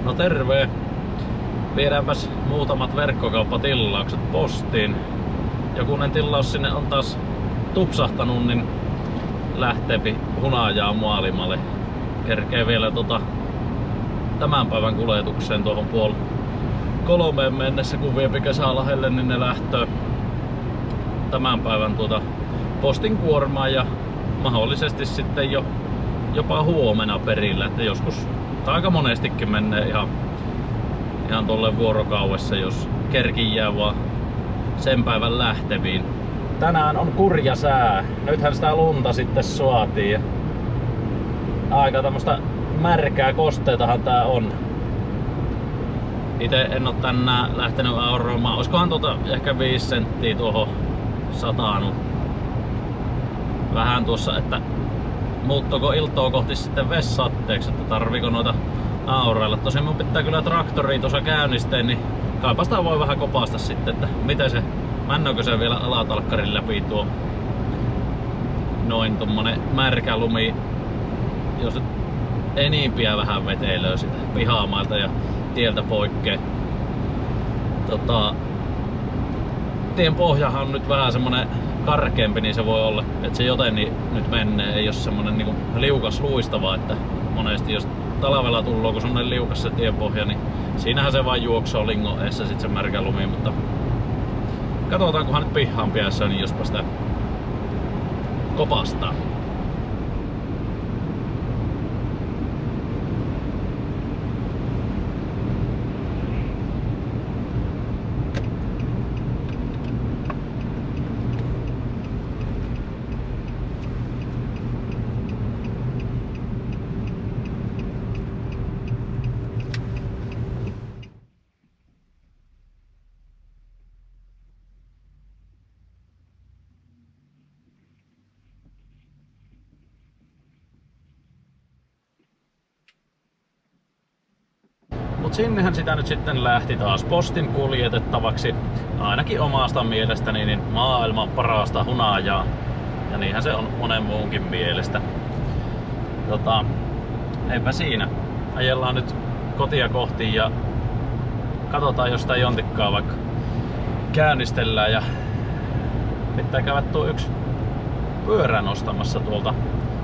No terve! Viedäänpäs muutamat verkkokauppatilaukset postiin. Jokunen tilaus sinne on taas tupsahtanut, niin lähteepi hunajaa maailmalle. Kerkee vielä tämän päivän kuljetukseen tuohon 2:30 mennessä, kun viepi Kesälahelle, niin ne lähtee tämän päivän postin kuormaan ja mahdollisesti sitten jopa huomenna perillä, että joskus tai aika monestikin menee ihan tolle vuorokaudessa, jos kerki jää vaan sen päivän lähteviin. Tänään on kurja sää. Nythän sitä lunta sitten suotiin ja aika tämmöstä märkää kosteetahan tää on. Ite en oo tänään lähtenyt auroimaan. Oiskohan ehkä 5 senttiä tuohon satanut. Vähän tuossa, että muuttuuko iltoa kohti sitten vessatteeksi, että tarviiko noita aureilla. Tosin mun pitää kyllä traktoria tuossa käynnistää, niin kaipa sitä voi vähän kopasta sitten, että miten se, männökö se vielä alatalkkarin läpi tuo noin tommonen märkä lumi, jos nyt enimpiä vähän veteilöö sitä pihamailta ja tieltä poikkee. Tien pohjahan on nyt vähän semmonen karkeampi, niin se voi olla, että se joten nyt menee, ei ole semmonen niinku liukas luistava, että monesti jos talvella tullaan, kun semmonen liukas se tienpohja, niin siinähän se vaan juoksoo lingon eessä sit se märkä lumi, mutta katsotaan, kunhan nyt pihaan päässä, niin jospa sitä kopastaa. Mut sinnehän sitä nyt sitten lähti taas postin kuljetettavaksi, ainakin omasta mielestäni, niin maailman parasta hunajaa. Ja niinhän se on monen muunkin mielestä. Eipä siinä. Ajellaan nyt kotia kohti ja katsotaan, jos sitä jontikkaa vaikka käynnistellään. Ja pitää käydä tuo yksi pyörä nostamassa tuolta,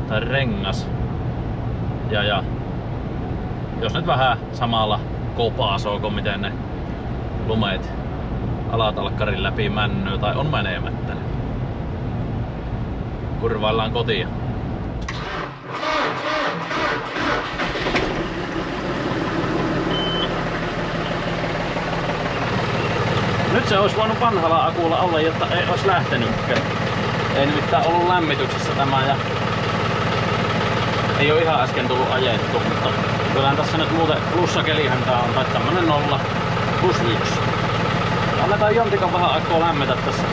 tai rengas. Ja jos nyt vähän samalla kopaasoo, miten ne lumeet alatalkkarin läpi männöö tai on menemättä, niin kurvaillaan kotia. Nyt se olisi voinut vanhalla akulla olla, jotta ei olisi lähtenytkään. Ei nimittäin ollut lämmityksessä tämä ja ei ole ihan äsken tullut ajettu, mutta kyllähän tässä nyt muuten plussakelihän tää on, tai tämmönen 0+1. Annetaan jontikan vähän aikaa lämmetä tässä.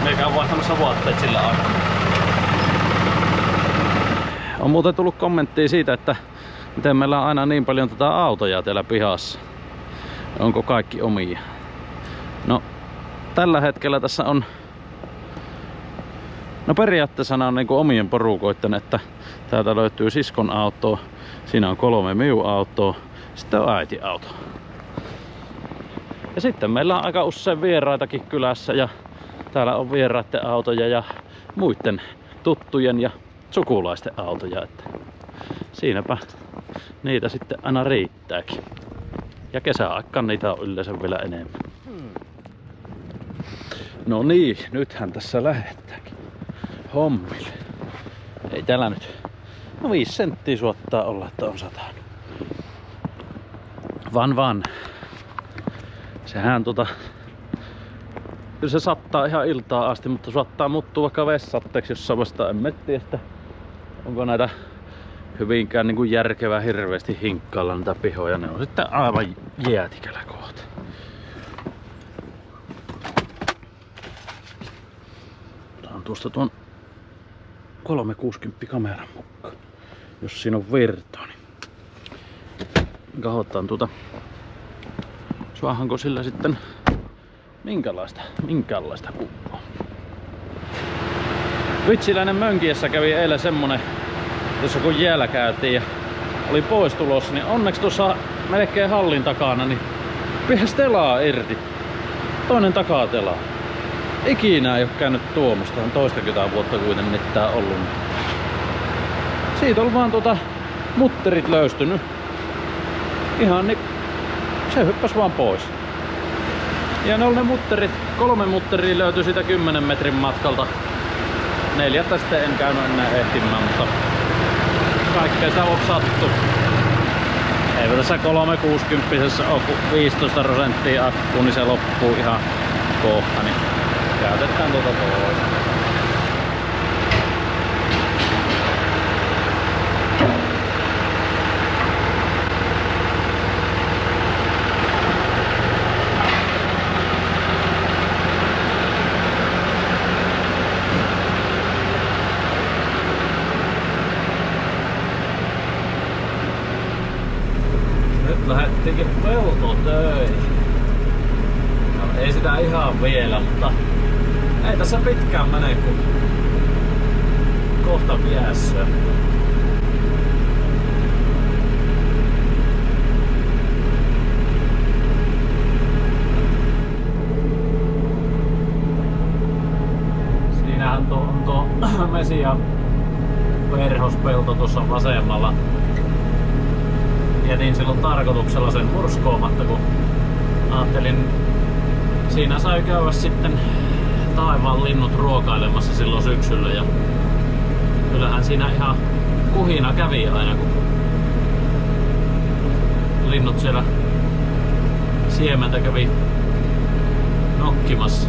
Meikä on vaihtamassa vaatteet sillä aikaa. On muuten tullut kommenttia siitä, että miten meillä on aina niin paljon autoja täällä pihassa. Onko kaikki omia? No, tällä hetkellä tässä on periaatteessa on niin kuin omien porukoitten, että täältä löytyy siskon auto, siinä on 3 minun autoa, sitten on äiti auto. Ja sitten meillä on aika usein vieraitakin kylässä ja täällä on vieraiden autoja ja muiden tuttujen ja sukulaisten autoja, että siinäpä niitä sitten aina riittääkin. Ja kesäaikaan niitä on yleensä vielä enemmän. No niin, nythän tässä lähettääkin hommille. Ei täällä nyt 5 senttiä suottaa olla, että on satanut. Vaan. Sehän kyllä se sattaa ihan iltaa asti, mutta suottaa muuttua vaikka vessatteeksi jossain vasta. En tiedä, että onko näitä hyvinkään niin kuin järkevää hirveästi hinkkailla näitä pihoja. Ne on sitten aivan jäätikällä kohta. Otan tuosta tuon 360 kameran mukaan. Jos siinä on virtaa, niin katsotaan saahanko sillä sitten minkäänlaista kuvaa. Vitsiläinen Mönkiessä kävi eilen semmonen, jossa kun jäällä käytiin ja oli pois tulossa, niin onneksi tuossa melkein hallin takana, niin pihäs telaa irti. Toinen takatelaa. Ikinä ei oo käynyt tuomusta, on toistakymmentä vuotta kuitenkin tää ollut. Siitä on vaan mutterit löystynyt. Ihan niin, se hyppäs vaan pois. Ja ne oli ne mutterit, 3 mutteria löytyi siitä 10 metrin matkalta. 4 sitten en käynyt enää ehtimään, mutta kaikkea sitä voi sattua. Eipä tässä 360 ole 15% akku, niin se loppuu ihan kohta, niin käytetään tuota toista. Lähettiinkin peltotöihin. No, ei sitä ihan vielä, mutta ei tässä pitkään mene, kun kohta pääsee. Siinähän on tuo mesi- ja verhospelto tuossa vasemmalla. Jätin silloin tarkoituksella sen murskoomatta, kun ajattelin, siinä sai käydä sitten taivaan linnut ruokailemassa silloin syksyllä, ja kyllähän siinä ihan kuhina kävi aina, kun linnut siellä siementä kävi nokkimassa.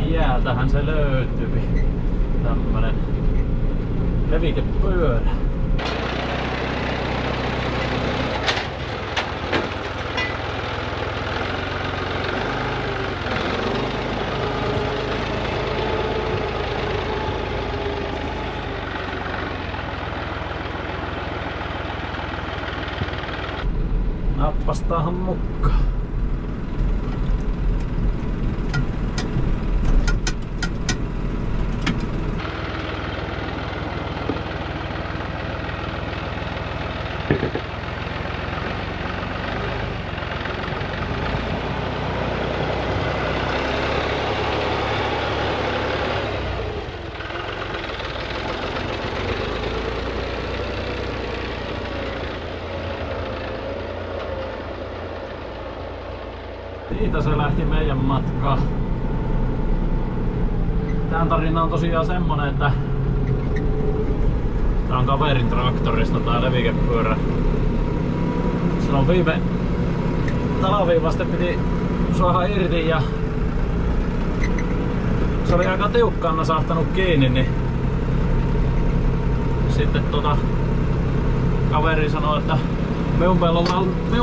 Jäältähän se löytyi. Tämmönen levikepyörä. Nappastahan mukaan. Siitä se lähti meidän matka. Tän tarina on tosiaan semmonen, että tää on kaverin traktorista tää levikepyörä. Silloin viime talviin vasta piti saada irti ja se oli aika tiukkaan nasahtanut kiinni, niin sitten kaveri sanoi, että minun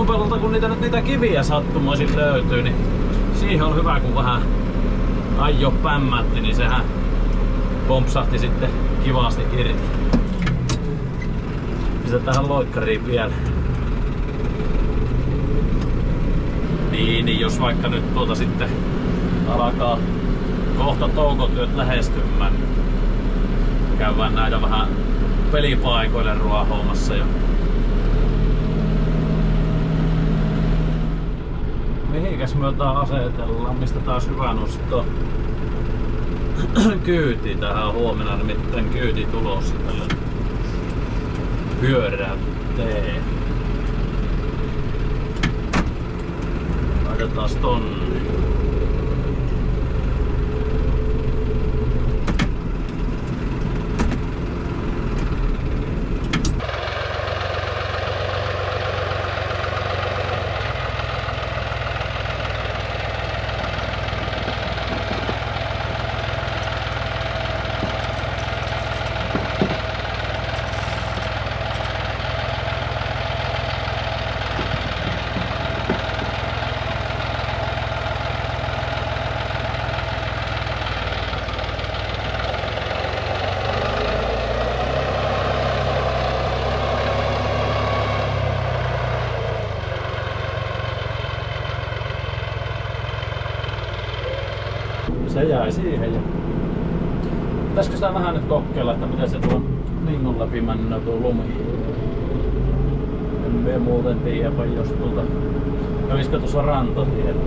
pellolta kun niitä kiviä sattumoisin löytyy, niin siihen on hyvä, kun vähän ajo pämmätti, niin sehän pompsahti sitten kivasti irti. Pistetään tähän loikkariin vielä. Niin jos vaikka nyt sitten alkaa kohta toukotyöt lähestymään, käydään näitä vähän pelipaikoille ruohoamassa jo. Mihinkäs me asetellaan, mistä taas hyvä nostaa kyyti tähän huomenna, nimittäin kyyti tulossa tälle pyöräyteen. Laitetaan tonne. Se jäi siihen ja Pitäisikö sitä vähän nyt kokeilla, että miten se tuo lingon läpi mennä tuo lumi? En muuten tiedä, jos tuolta kävisikö tuossa rantatiellä.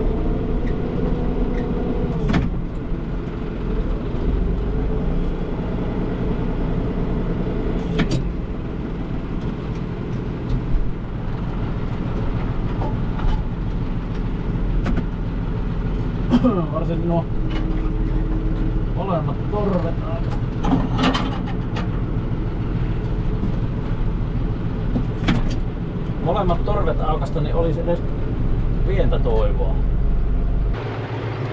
Varsinkin nuo molemmat torvet aukasta. Molemmat torvet aukasta, niin olisi edes pientä toivoa.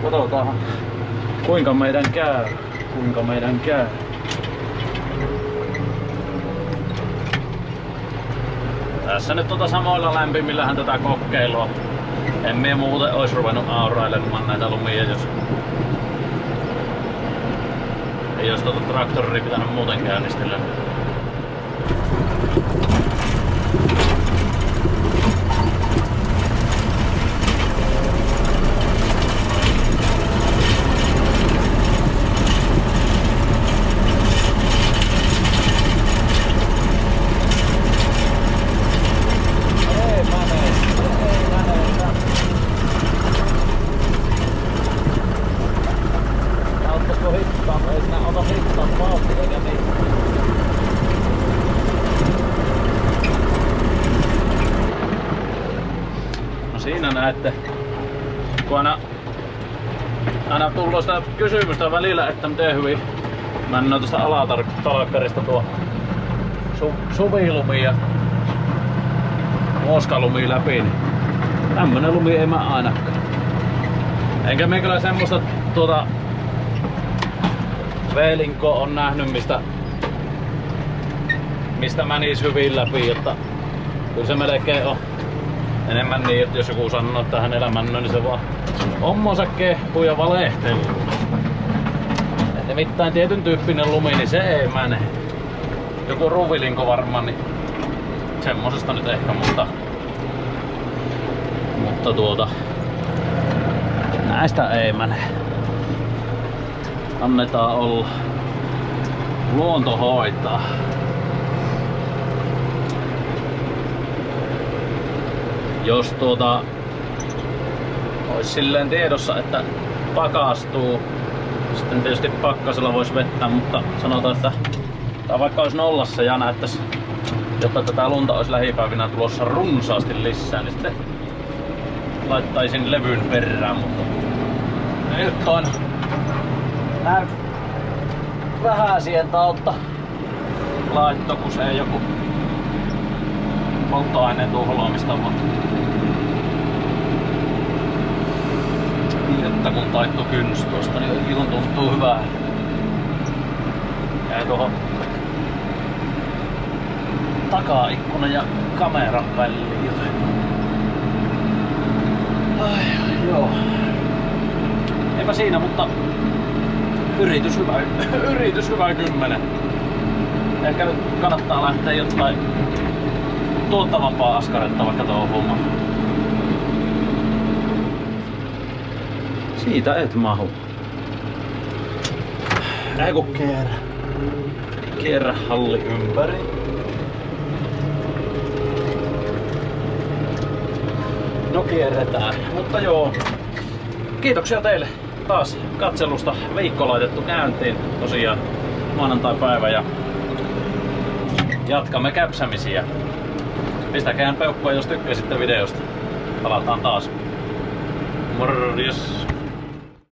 Katsotaan kuinka meidän käy. Tässä nyt samoilla lämpimillähän tätä kokeilua. En mie muuten ois ruvennut aurailemaan näitä lumia, jos ei ois traktoria pitänyt muuten käynnistellä. Siinä näette, kun aina tullut sitä kysymystä välillä, että miten hyvin mennään tuosta alatalkkarista tuo suvilumi ja moskalumi läpi, niin tämmönen lumi ei mä ainakaan. Enkä me kyllä semmoista V-linkoa on nähnyt, mistä menis hyvin läpi, jotta kyllä se melkein on enemmän niin, että jos joku sanoo, että hänellä männö, niin se vaan ommonsa kehuu ja valehtelu. Nimittäin tietyn tyyppinen lumi, niin se ei mene. Joku ruvilinko varmaan, niin semmosesta nyt ehkä, mutta näistä ei mene. Annetaan olla. Luonto hoitaa. Jos olisi silleen tiedossa, että pakastuu, sitten tietysti pakkasella voisi vetää, mutta sanotaan, että tai vaikka olisi nollassa ja näyttäisi, jotta tätä lunta olisi lähipäivinä tulossa runsaasti lisää, niin sitten laittaisin levyn perään, mutta nyt on näin vähän siihen tautta laitto, kun se ei joku polttoaineen tuhlaamista vaan. Että kun taittu kyns tuosta, niin ilon tuntuu hyvää. Jäi tuohon takaikkuna ja kameran väliin, joten joo. Eipä siinä, mutta yritys hyvä 10. Ehkä nyt kannattaa lähteä jotain tuottavampaa askaretta vaikka tuohon hommaan. Siitä et mahu. Eiku kierrä halli ympäri. No kierretään, mutta joo. Kiitoksia teille taas katselusta. Viikko laitettu käyntiin tosiaan maanantai-päivä ja jatkamme käpsämisiä. Pistäkään peukkua jos tykkäsitte videosta. Palataan taas. Morjes!